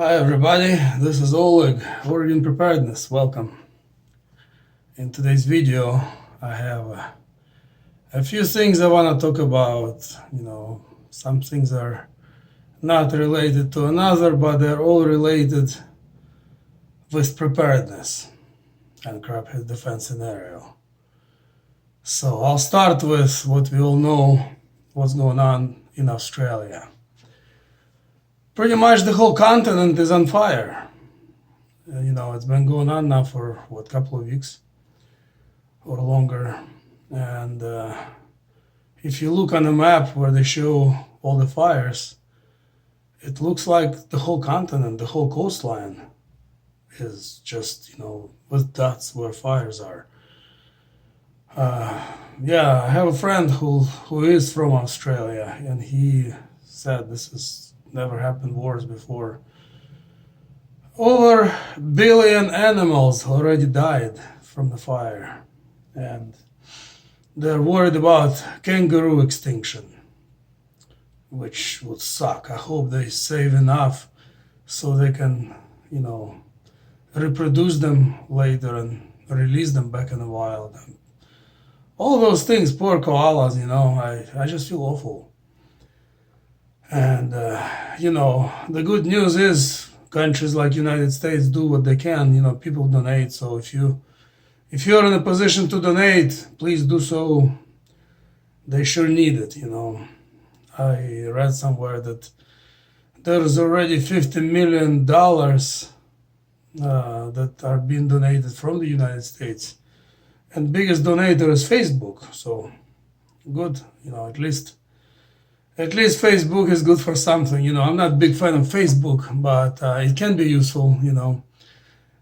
Hi everybody, this is Oleg, Oregon Preparedness. Welcome. In today's video, I have a few things I want to talk about. Some things are not related to another, but they're all related with preparedness and crop defense scenario. So I'll start with what we all know, what's going on in Australia. Pretty much the whole continent is on fire. It's been going on now for a couple of weeks or longer. And if you look on the map where they show all the fires, it looks like the whole continent, the whole coastline is just, with dots where fires are. I have a friend who is from Australia, and he said this has never happened wars before. Over 1 billion animals already died from the fire, and they're worried about kangaroo extinction, which would suck. I hope they save enough so they can, reproduce them later and release them back in the wild. All those things, poor koalas, I just feel awful. And, the good news is countries like United States do what they can, people donate. So if you're in a position to donate, please do so. They sure need it, I read somewhere that there's already $50 million that are being donated from the United States. And biggest donator is Facebook. So good, at least Facebook is good for something. I'm not a big fan of Facebook, but it can be useful,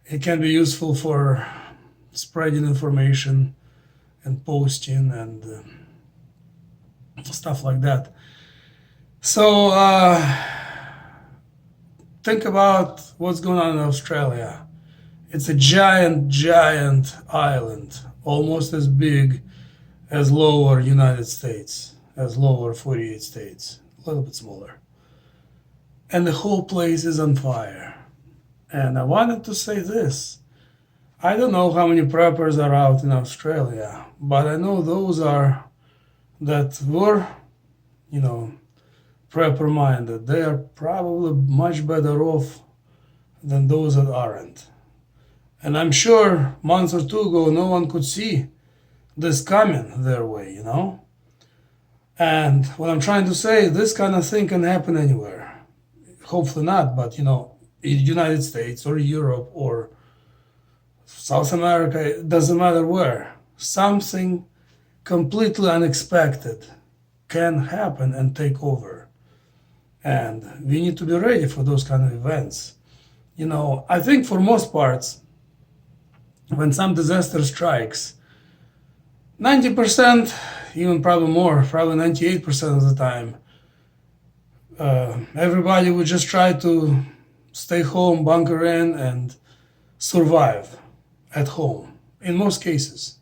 It can be useful for spreading information and posting and stuff like that. So think about what's going on in Australia. It's a giant island, almost as big as lower United States, as lower 48 states, a little bit smaller. And the whole place is on fire. And I wanted to say this. I don't know how many preppers are out in Australia, but I know those that were, prepper minded. They are probably much better off than those that aren't. And I'm sure a month or two ago, no one could see this coming their way, And what I'm trying to say, this kind of thing can happen anywhere. Hopefully not, but, in the United States or Europe or South America, it doesn't matter where. Something completely unexpected can happen and take over. And we need to be ready for those kind of events. I think for most parts, when some disaster strikes, 90%, even probably more, probably 98% of the time, everybody would just try to stay home, bunker in, and survive at home, in most cases.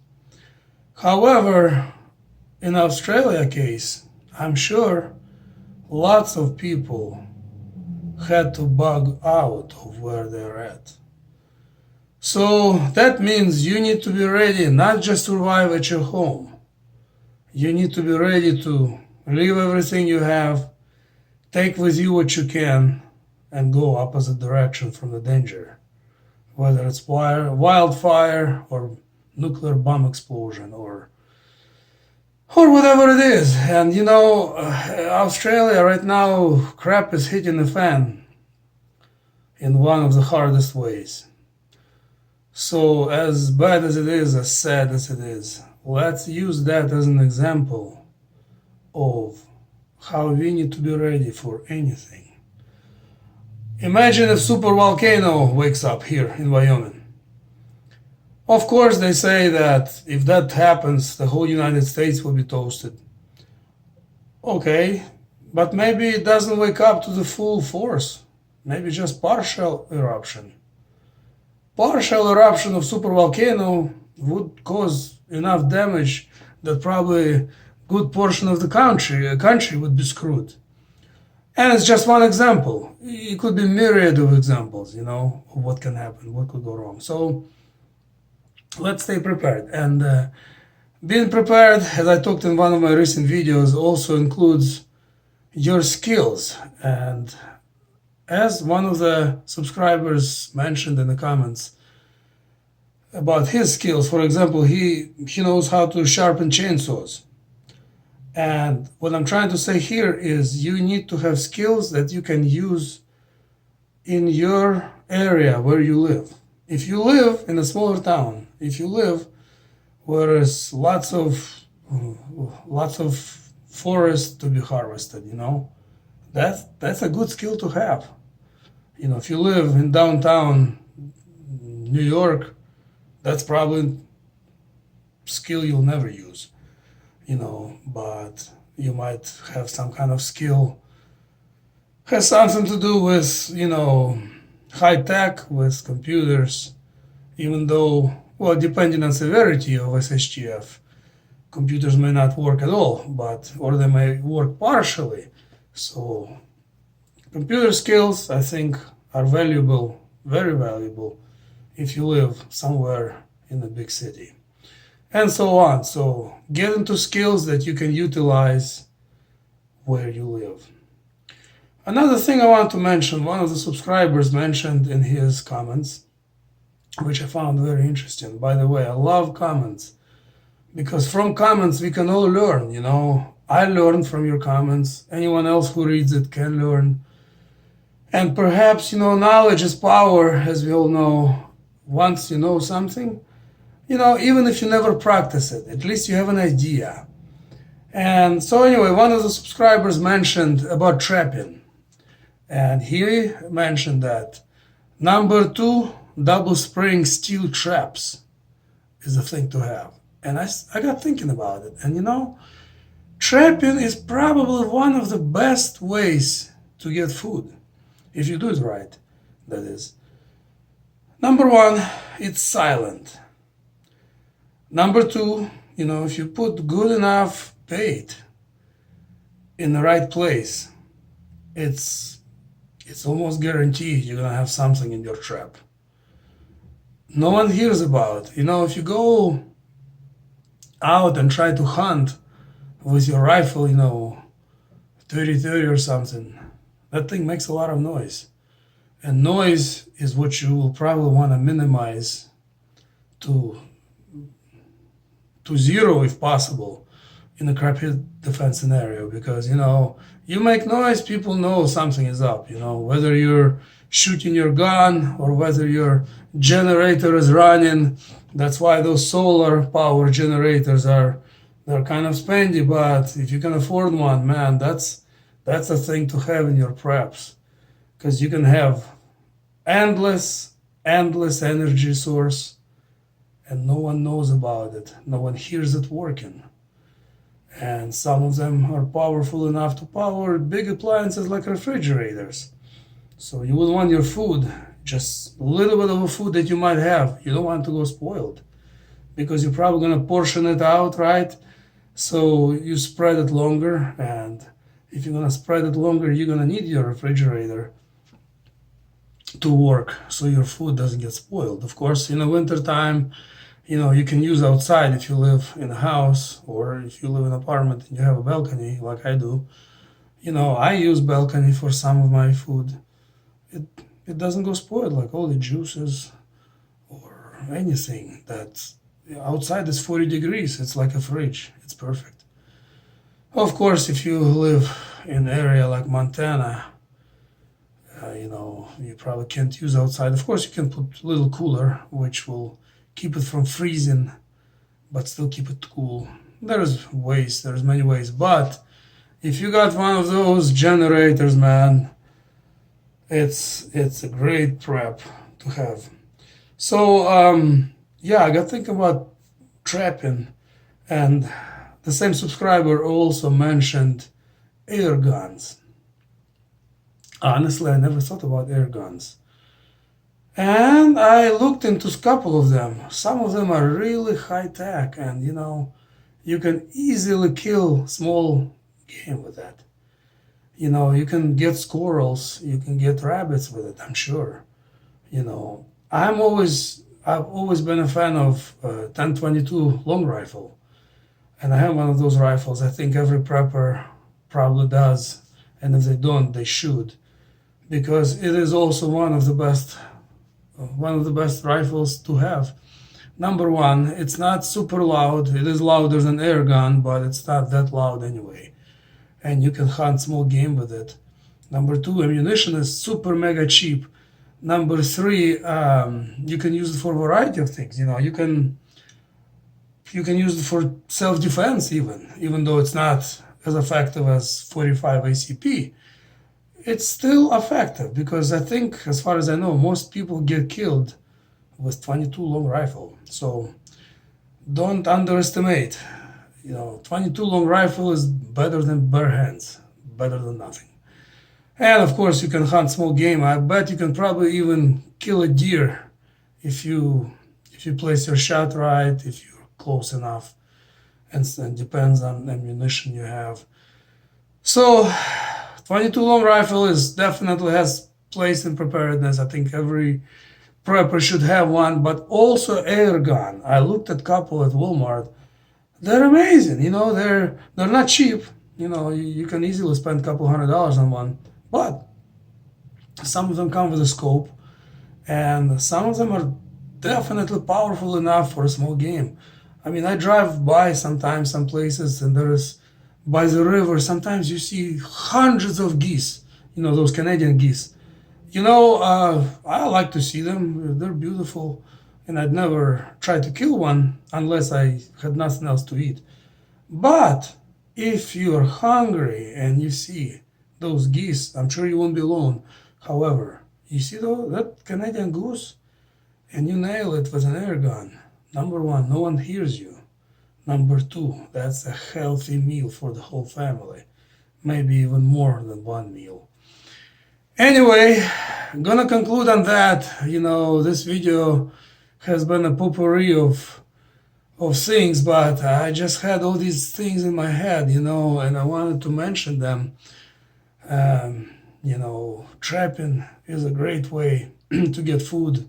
However, in Australia case, I'm sure lots of people had to bug out of where they're at. So that means you need to be ready, not just survive at your home. You need to be ready to leave everything you have, take with you what you can, and go opposite direction from the danger. Whether it's wildfire or nuclear bomb explosion or whatever it is. And Australia right now, crap is hitting the fan in one of the hardest ways. So as bad as it is, as sad as it is, let's use that as an example of how we need to be ready for anything. Imagine if super volcano wakes up here in Wyoming. Of course, they say that if that happens, the whole United States will be toasted. Okay, but maybe it doesn't wake up to the full force. Maybe just partial eruption. Partial eruption of supervolcano would cause enough damage that probably a good portion of the country would be screwed. And it's just one example. It could be myriad of examples, of what can happen, what could go wrong. So let's stay prepared. And being prepared, as I talked in one of my recent videos, also includes your skills. And as one of the subscribers mentioned in the comments about his skills, for example, he knows how to sharpen chainsaws. And what I'm trying to say here is you need to have skills that you can use in your area where you live. If you live in a smaller town, if you live where there's lots of forest to be harvested, that's a good skill to have. If you live in downtown New York, that's probably skill you'll never use, but you might have some kind of skill has something to do with, high tech, with computers, even though, well, depending on severity of SHTF, computers may not work at all, or they may work partially. So computer skills, I think, are valuable, very valuable, if you live somewhere in a big city. And so on. So get into skills that you can utilize where you live. Another thing I want to mention, one of the subscribers mentioned in his comments, which I found very interesting. By the way, I love comments, because from comments we can all learn, I learned from your comments. Anyone else who reads it can learn. And perhaps, knowledge is power, as we all know. Once you know something, even if you never practice it, at least you have an idea. And so anyway, one of the subscribers mentioned about trapping. And he mentioned that number 2, double spring steel traps is a thing to have. And I got thinking about it. And trapping is probably one of the best ways to get food, if you do it right, that is. Number 1, it's silent. Number 2, if you put good enough bait in the right place, it's almost guaranteed you're gonna have something in your trap. No one hears about. If you go out and try to hunt with your rifle, 30-30 or something, that thing makes a lot of noise. And noise is what you will probably want to minimize to zero if possible in a crap hit defense scenario, because you make noise, people know something is up, whether you're shooting your gun or whether your generator is running. That's why those solar power generators they're kind of spendy, but if you can afford one, man, that's a thing to have in your preps, because you can have endless energy source and no one knows about it, no one hears it working. And some of them are powerful enough to power big appliances like refrigerators. So you would want your food, just a little bit of a food that you might have, you don't want to go spoiled, because you're probably going to portion it out, right? So you spread it longer, and if you're going to spread it longer, you're going to need your refrigerator to work so your food doesn't get spoiled. Of course, in the wintertime, you can use outside if you live in a house, or if you live in an apartment and you have a balcony like I do. I use balcony for some of my food. It doesn't go spoiled, like all the juices or anything. That's outside is 40 degrees. It's like a fridge. It's perfect. Of course, if you live in an area like Montana, you probably can't use outside. Of course, you can put a little cooler, which will keep it from freezing, but still keep it cool. There's many ways. But if you got one of those generators, man, it's a great prep to have. So, I got thinking about trapping, and the same subscriber also mentioned air guns. Honestly, I never thought about air guns. And I looked into a couple of them. Some of them are really high tech, and you can easily kill small game with that. You can get squirrels, you can get rabbits with it, I'm sure. I've always been a fan of 1022 long rifle, and I have one of those rifles. I think every prepper probably does, and if they don't, they should, because it is also one of the best rifles to have. Number one, it's not super loud. It is louder than air gun, but it's not that loud anyway, and you can hunt small game with it. Number two, ammunition is super mega cheap. Number three, you can use it for a variety of things. You can use it for self-defense, even though it's not as effective as 45 ACP. It's still effective because I think, as far as I know, most people get killed with 22 long rifle. So don't underestimate. 22 long rifle is better than bare hands, better than nothing. And of course, you can hunt small game. I bet you can probably even kill a deer if you place your shot right, if you're close enough, and it depends on ammunition you have. So, 22 long rifle is definitely has place in preparedness. I think every prepper should have one, but also air gun. I looked at a couple at Walmart. They're amazing. They're not cheap. You can easily spend a couple $100 on one, but some of them come with a scope, and some of them are definitely powerful enough for a small game. I mean, I drive by sometimes some places, and there is by the river. Sometimes you see hundreds of geese. Those Canadian geese. I like to see them. They're beautiful, and I'd never try to kill one unless I had nothing else to eat. But if you're hungry and you see those geese, I'm sure you won't be alone. However, you see that Canadian goose, and you nail it with an air gun. Number one, no one hears you. Number two, that's a healthy meal for the whole family. Maybe even more than one meal. Anyway, I'm gonna conclude on that. This video has been a potpourri of things, but I just had all these things in my head, and I wanted to mention them. Trapping is a great way to get food.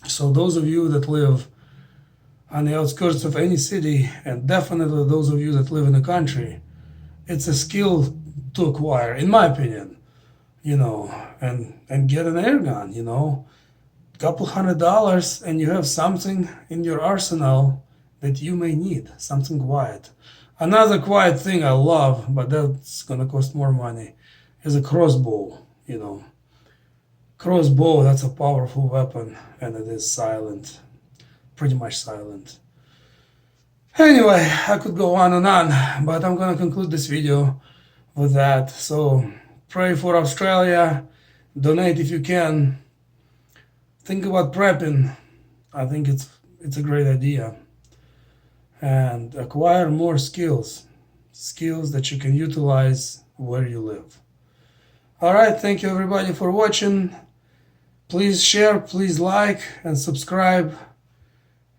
So those of you that live on the outskirts of any city, and definitely those of you that live in the country, it's a skill to acquire, in my opinion. And get an air gun. Couple $100, and you have something in your arsenal that you may need, something quiet. Another quiet thing I love, but that's gonna cost more money, is a crossbow. Crossbow, that's a powerful weapon, and it is silent, pretty much silent. Anyway, I could go on and on, but I'm gonna conclude this video with that. So pray for Australia, donate if you can. Think about prepping. I think it's a great idea. And acquire more skills that you can utilize where you live. All right, thank you everybody for watching. Please share, please like and subscribe,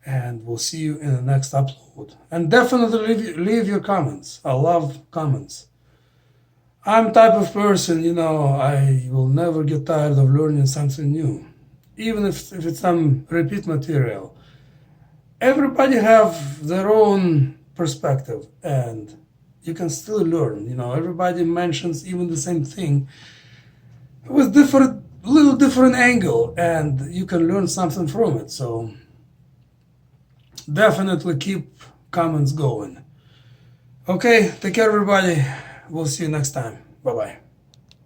and we'll see you in the next upload. And definitely leave your comments. I love comments. I'm type of person, I will never get tired of learning something new, even if it's some repeat material. Everybody have their own perspective, and you can still learn. Everybody mentions even the same thing with little different angle, and you can learn something from it. So definitely keep comments going. Okay, take care everybody. We'll see you next time. Bye-bye.